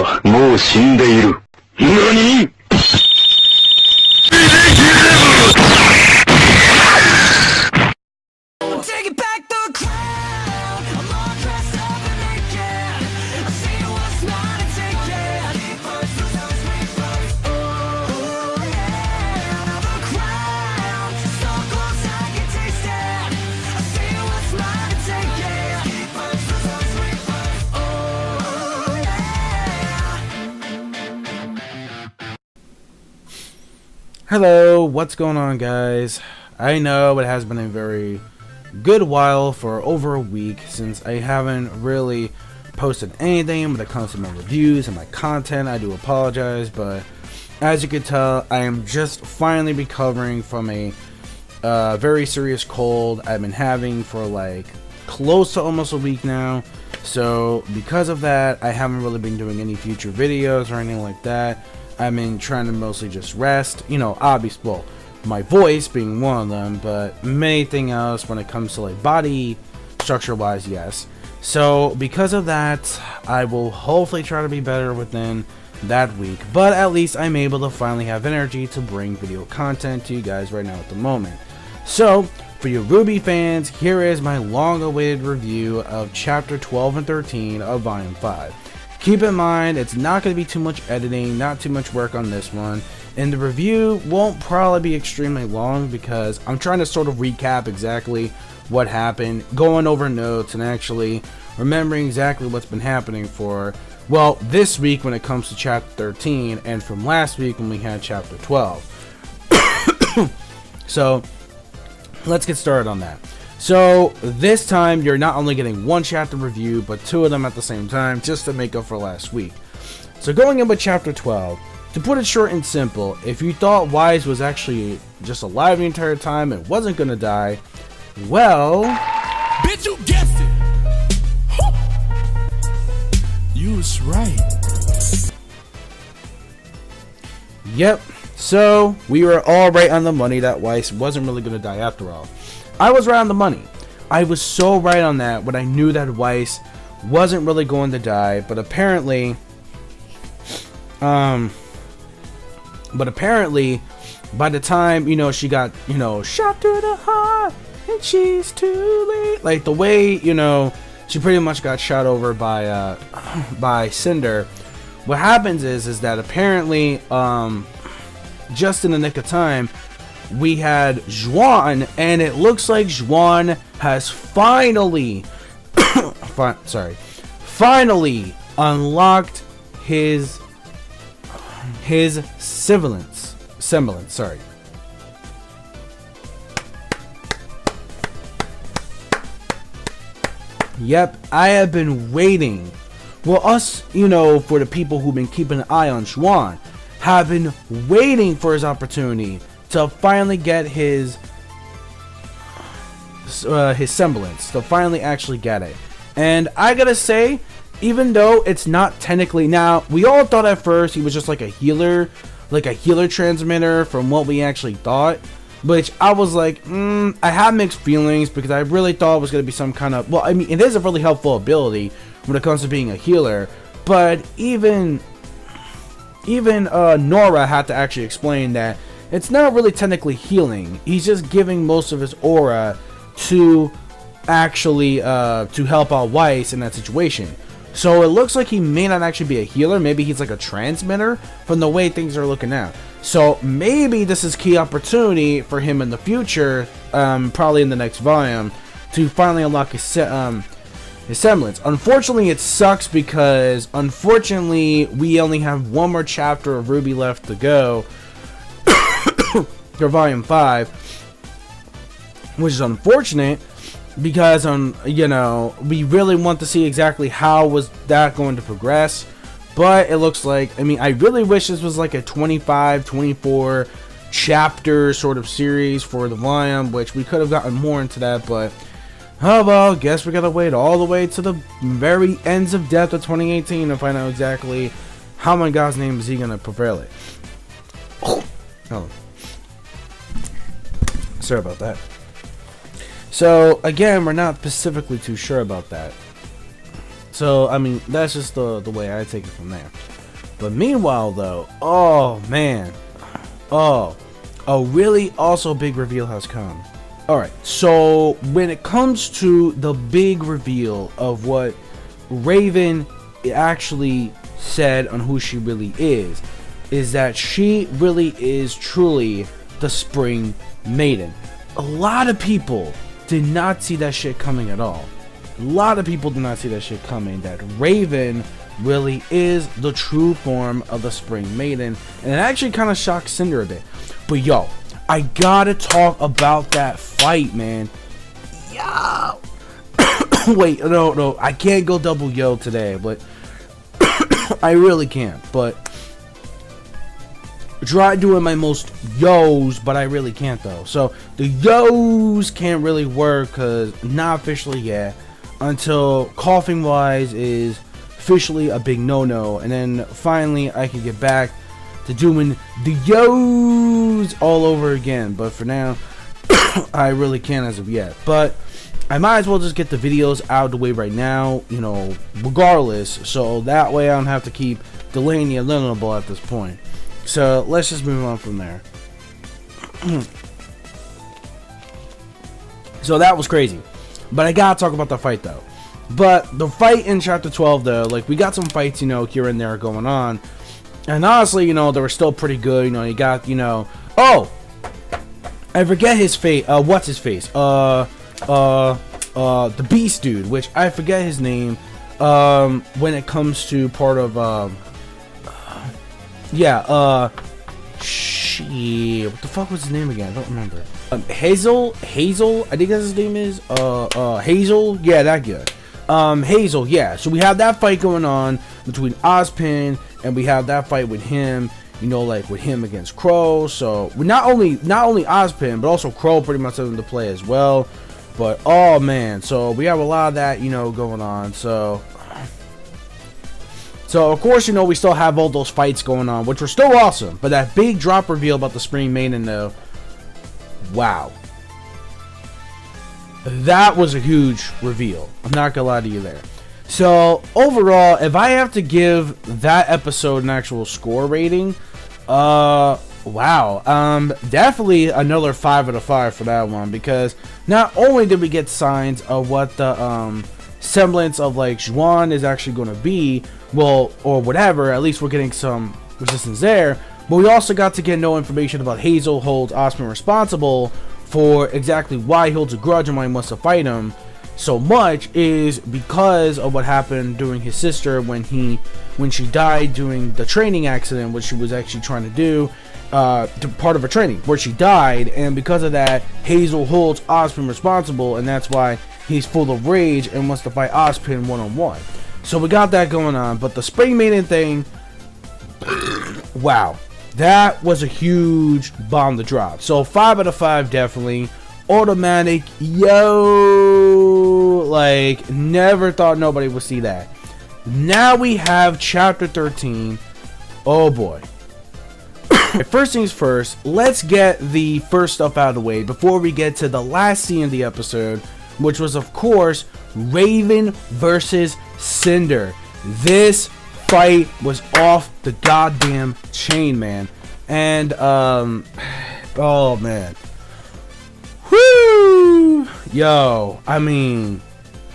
はもう死んでいる。何？Hello, what's going on, guys? I know it has been a very good while, for over a week, since I haven't really posted anything when it comes to my reviews and my content. I do apologize, but as you can tell, I am just finally recovering from a very serious cold I've been having for like close to almost a week now. So because of that, I haven't really been doing any future videos or anything like that. I've been trying to mostly just rest, you know, obviously, well, my voice being one of them, but anything else when it comes to like body structure wise, yes. So because of that, I will hopefully try to be better within that week, but at least I'm able to finally have energy to bring video content to you guys right now at the moment. So for you RWBY fans, here is my long awaited review of chapter 12 and 13 of volume 5. Keep in mind, it's not going to be too much editing, not too much work on this one, and the review won't probably be extremely long because I'm trying to sort of recap exactly what happened, going over notes, and actually remembering exactly what's been happening for, well, this week when it comes to chapter 13, and from last week when we had chapter 12. So, let's get started on that. So this time you're not only getting one chapter review, but two of them at the same time, just to make up for last week. So going in with chapter 12, to put it short and simple, if you thought Wise was actually just alive the entire time and wasn't gonna die, well, bitch, you guessed it. You was right. Yep. So we were all right on the money that Weiss wasn't really gonna die after all. I was right on the money. I was so right on that when I knew that Weiss wasn't really going to die, but apparently, by the time, you know, she got, you know, shot to the heart and she's too late, like the way, you know, she pretty much got shot over by Cinder. What happens is that apparently, just in the nick of time, we had JUANE, and it looks like JUANE has finally finally unlocked his semblance, sorry. Yep, I have been waiting. Well, us, you know, for the people who've been keeping an eye on JUANE, have been waiting for his opportunity to finally get his semblance, to finally actually get it. And I gotta say, even though it's not technically, now we all thought at first he was just like a healer transmitter from what we actually thought, which I was like, I have mixed feelings because I really thought it was gonna be some kind of, well, I mean, it is a really helpful ability when it comes to being a healer, but even Nora had to actually explain that it's not really technically healing. He's just giving most of his aura to actually to help out Weiss in that situation. So it looks like he may not actually be a healer. Maybe he's like a transmitter from the way things are looking out. So maybe this is key opportunity for him in the future, probably in the next volume, to finally unlock his semblance. Unfortunately, it sucks because unfortunately we only have one more chapter of RWBY left to go. For volume 5, which is unfortunate because you know, we really want to see exactly how was that going to progress, but it looks like, I mean, I really wish this was like a 24 chapter sort of series for the volume, which we could have gotten more into that, but oh well, guess we gotta wait all the way to the very ends of death of 2018 to find out exactly how my God's name is he gonna prevail it. Oh. Sorry about that. So again, we're not specifically too sure about that. So, I mean, that's just the way I take it from there. But meanwhile, though, oh, man. Oh, a really also big reveal has come. Alright, so when it comes to the big reveal of what Raven actually said on who she really is that she really is truly the Spring Maiden. A lot of people did not see that shit coming at all. A lot of people did not see that shit coming, that Raven really is the true form of the Spring Maiden, and it actually kind of shocked Cinder a bit. But yo, I gotta talk about that fight, man. Yo! Wait, no, I can't go double yo today, but I really can't. But try doing my most yo's, but I really can't though. So the yo's can't really work because not officially yet, until coughing wise is officially a big no-no, and then finally I can get back to doing the yo's all over again. But for now, I really can't as of yet. But I might as well just get the videos out of the way right now, you know, regardless, so that way I don't have to keep delaying the inevitable at this point. So let's just move on from there. So that was crazy, but I gotta talk about the fight though. But the fight in chapter 12 though, like, we got some fights, you know, here and there going on, and honestly, you know, they were still pretty good. You know, you got, you know, oh, I forget his face. What's his face? The Beast dude, which I forget his name. When it comes to part of shit, what the fuck was his name again? I don't remember. Hazel, I think that's his name is. Hazel, yeah, that guy. Hazel, yeah. So we have that fight going on between Ozpin, and we have that fight with him. You know, like with him against Crow. So we not only Ozpin, but also Crow pretty much has into play as well. But oh man, so we have a lot of that, you know, going on. So of course, you know, we still have all those fights going on, which were still awesome. But that big drop reveal about the Spring Maiden, though, wow, that was a huge reveal. I'm not gonna lie to you there. So overall, if I have to give that episode an actual score rating, wow, definitely another 5 out of 5 for that one, because not only did we get signs of what the semblance of like JUANE is actually going to be, well, or whatever, at least we're getting some resistance there, but we also got to get no information about Hazel holds Ozpin responsible for exactly why he holds a grudge and why he wants to fight him so much, is because of what happened during his sister when she died during the training accident, which she was actually trying to do part of her training, where she died, and because of that, Hazel holds Ozpin responsible, and that's why he's full of rage and wants to fight Ozpin one-on-one. So we got that going on. But the Spring Maiden thing, wow, that was a huge bomb to drop. So 5 out of 5 definitely. Automatic, yo, like, never thought nobody would see that. Now we have chapter 13. Oh boy. First things first, let's get the first stuff out of the way before we get to the last scene of the episode, which was, of course, Raven versus Cinder. This fight was off the goddamn chain, man. And oh man, whoo, yo, I mean,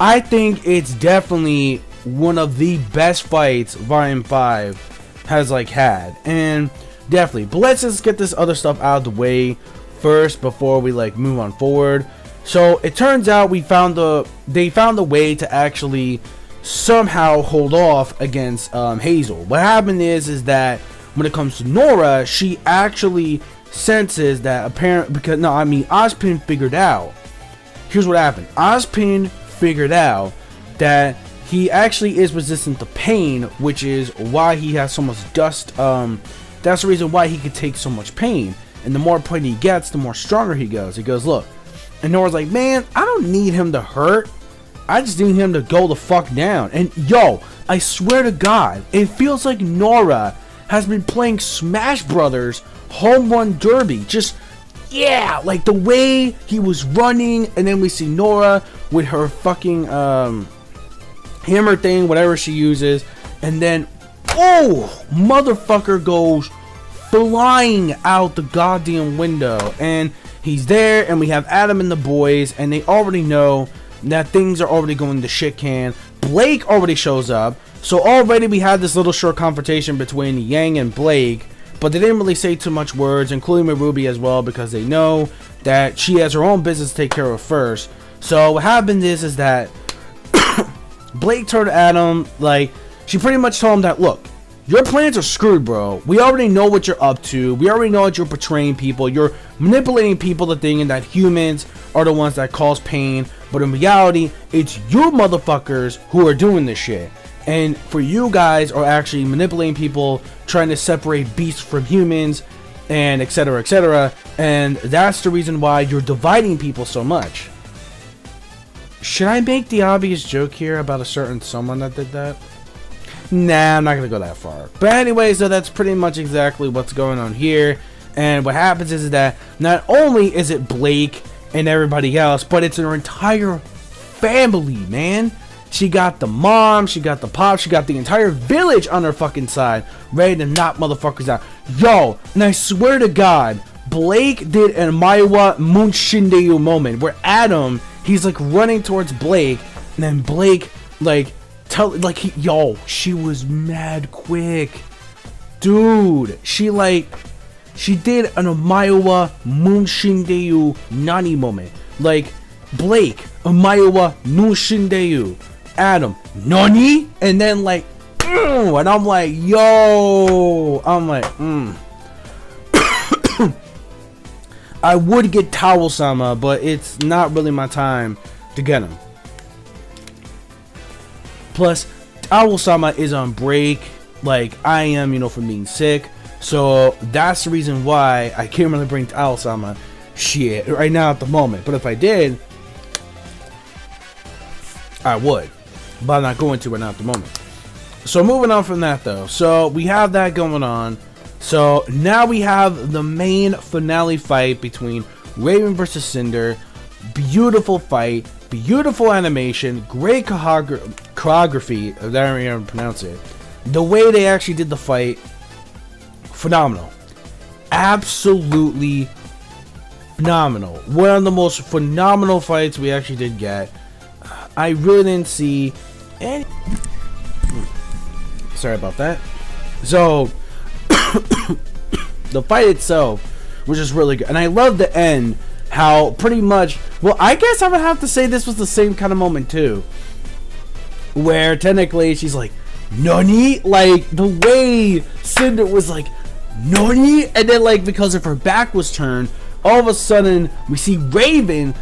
I think it's definitely one of the best fights Volume 5 has like had, and definitely. But let's just get this other stuff out of the way first before we like move on forward. So it turns out they found a way to actually somehow hold off against Hazel. What happened is that when it comes to Nora, she actually senses that Ozpin figured out. Here's what happened. Ozpin figured out that he actually is resistant to pain, which is why he has so much dust. That's the reason why he could take so much pain. And the more pain he gets, the more stronger he goes. He goes, look. And Nora's like, man, I don't need him to hurt. I just need him to go the fuck down. And yo, I swear to God, it feels like Nora has been playing Smash Brothers Home Run Derby. Just, yeah, like the way he was running. And then we see Nora with her fucking, hammer thing, whatever she uses, and then, oh, motherfucker goes flying out the goddamn window, and he's there, and we have Adam and the boys, and they already know that things are already going to shit can. Blake already shows up, so already we had this little short confrontation between Yang and Blake, but they didn't really say too much words, including with RWBY as well, because they know that she has her own business to take care of first. So what happened is that Blake turned to Adam, like, she pretty much told him that, look, your plans are screwed, bro. We already know what you're up to. We already know that you're betraying people. You're manipulating people to thinking that humans are the ones that cause pain. But in reality, it's you motherfuckers who are doing this shit. And for you guys are actually manipulating people, trying to separate beasts from humans, and etc, etc. And that's the reason why you're dividing people so much. Should I make the obvious joke here about a certain someone that did that? Nah, I'm not gonna go that far. But anyway, so that's pretty much exactly what's going on here. And what happens is that not only is it Blake and everybody else, but it's her entire family, man. She got the mom, she got the pop, she got the entire village on her fucking side, ready to knock motherfuckers out. Yo, and I swear to God, Blake did an MOU SHINDEIRU moment where Adam, he's like running towards Blake, and then Blake, like, she was mad quick. Dude, she did an MOU SHINDEIRU Nani moment. Like, Blake, MOU SHINDEIRU. Adam, Nani? And then like, and I'm like, yo, I'm like, I would get Towel-sama, but it's not really my time to get him. Plus, Towel-sama is on break, like I am, you know, from being sick. So that's the reason why I can't really bring Towel-sama shit right now at the moment. But if I did, I would. But I'm not going to right now at the moment. So moving on from that though. So we have that going on. So now we have the main finale fight between Raven versus Cinder. Beautiful fight. Beautiful animation. Great choreography. I don't even pronounce it. The way they actually did the fight. Phenomenal. Absolutely phenomenal. One of the most phenomenal fights we actually did get. I really didn't see any... Sorry about that. So, the fight itself was just really good. And I love the end. How pretty much... Well, I guess I would have to say this was the same kind of moment too. Where technically she's like, Nani? Like, the way Cinder was like, Nani? And then like, because if her back was turned, all of a sudden we see Raven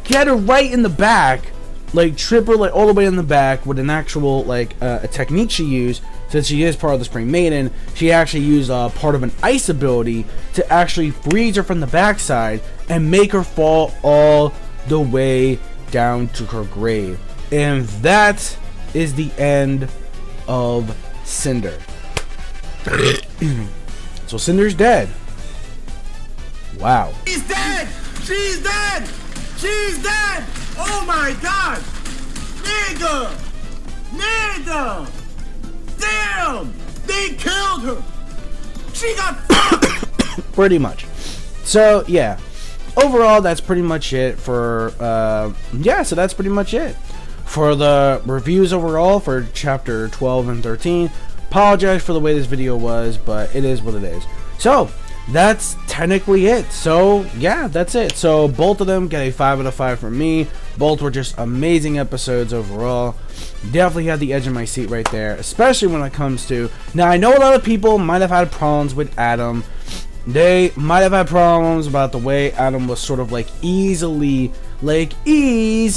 get her right in the back. Like, trip her like all the way in the back with an actual like a technique she used. Since she is part of the Spring Maiden, she actually used part of an ice ability to actually freeze her from the backside and make her fall all the way down to her grave. And that is the end of Cinder. So Cinder's dead. Wow. She's dead! She's dead! She's dead! Oh my god! Nigga! Nigga! Damn! They killed her! She got pretty much. So yeah. Overall, that's pretty much it for so that's pretty much it for the reviews overall for chapter 12 and 13. Apologize for the way this video was, but it is what it is. So that's technically it. So yeah, that's it. So both of them get a 5 out of 5 from me. Both were just amazing episodes overall. Definitely had the edge of my seat right there, especially when it comes to... Now, I know a lot of people might have had problems with Adam. They might have had problems about the way Adam was sort of like easy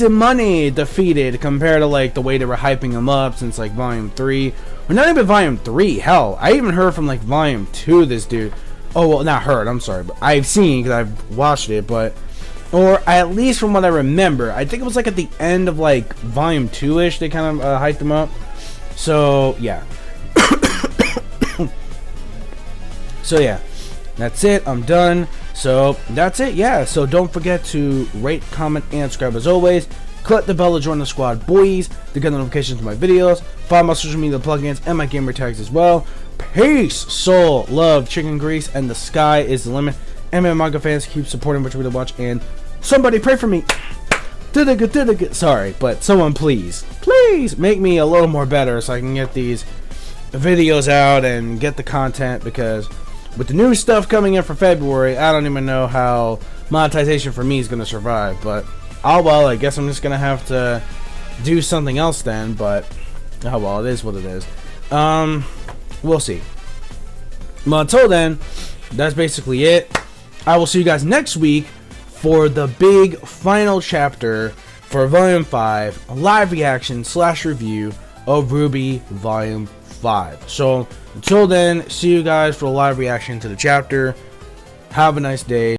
money defeated compared to like the way they were hyping him up since like volume 3. Or not even volume 3, hell, I even heard from like volume 2 this dude. Oh, well, not heard, I'm sorry, but I've seen, because I've watched it, but... Or at least from what I remember, I think it was like at the end of like volume 2-ish they kind of hyped him up. So yeah. So yeah, that's it. I'm done. So that's it. Yeah. So don't forget to rate, comment, and subscribe as always. Click the bell to join the squad, boys, to get notifications of my videos. Follow my social media plugins and my gamer tags as well. Peace, soul, love, chicken grease, and the sky is the limit. Anime and manga fans, keep supporting what you really watch, and somebody pray for me. Sorry, but someone please make me a little more better so I can get these videos out and get the content, because with the new stuff coming in for February, I don't even know how monetization for me is going to survive. But oh well, I guess I'm just going to have to do something else then. But oh well, it is what it is. We'll see. Well, until then, that's basically it. I will see you guys next week for the big final chapter for Volume 5, a live reaction / review of RWBY Volume 5. So until then, see you guys for the live reaction to the chapter. Have a nice day.